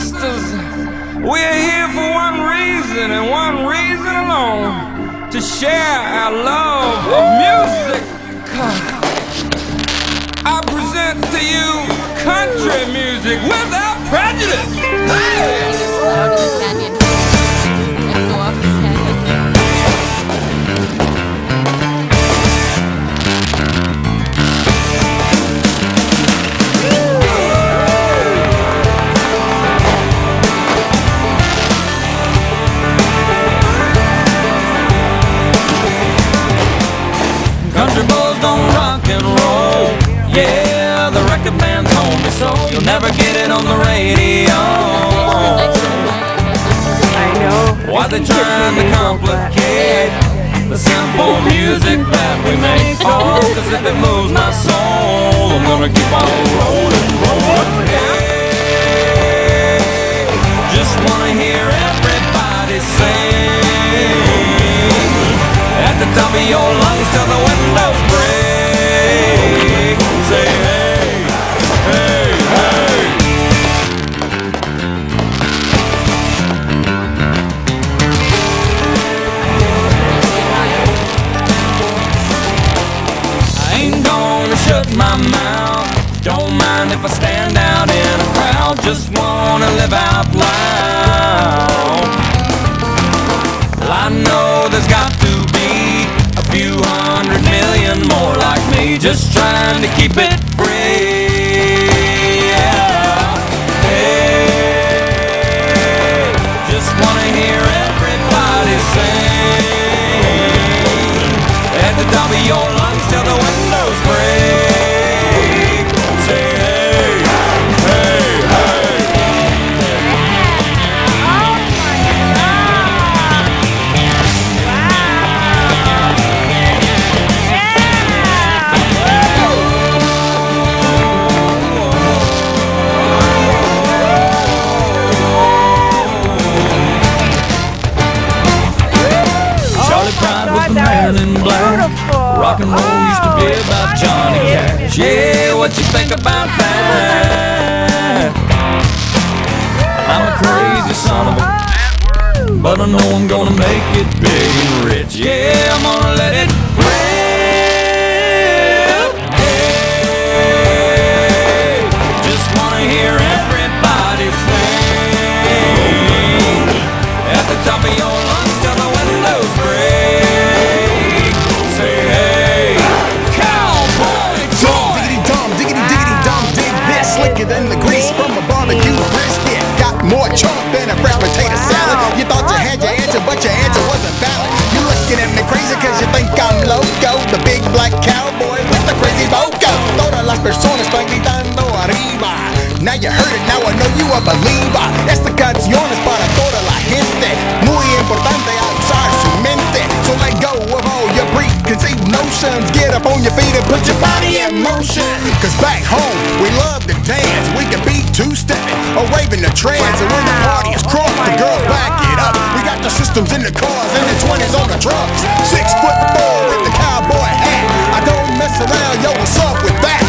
sisters, we're here for one reason and one reason alone: to share our love of music. I present to you country music without prejudice. Country boys don't rock and roll. Yeah, the record band told me so. You'll never get it on the radio. I know. Why they trying to complicate the simple music that we make? Oh, cause if it moves my soul, I'm gonna keep on rolling, rolling. Hey, just wanna hear everybody sing at the top of your lungs till the windows break. Say hey, hey, hey. I ain't gonna shut my mouth. Don't mind if I stand out in a crowd. Just wanna live out loud. Well, I know there's got to be a few 100 million more like me, just trying to keep it free. Yeah. Hey, just wanna hear everybody sing at the top of your lungs till the windows break. Say hey, hey, hey. Man in black. Rock and roll used to be about Johnny Cash. Yeah, what you think about that? I'm a crazy son of a, but I know I'm gonna make it big and rich. Yeah, I'm gonna let it rip. Hey, just wanna hear everybody sing at the top of your lungs till the windows break. Slicker than the grease from a barbecue brisket. Got more chalk than a fresh potato salad. You thought you had your answer, but your answer wasn't valid. You looking at me crazy cause you think I'm loco. The big black cowboy with the crazy loco. Todas las personas están gritando arriba. Now you heard it, now I know you a believer. Esta canción es para toda la gente. Muy importante usar su mente. So let go of all your preconceived notions. Get up on your feet and put your body in motion. Cause back home, we love to dance. We can be two-stepping or waving the trance. And when the party is crunk, the girls back it up. We got the systems in the cars and the 20s on the trucks. 6'4" with the cowboy hat. I don't mess around, yo, what's up with that?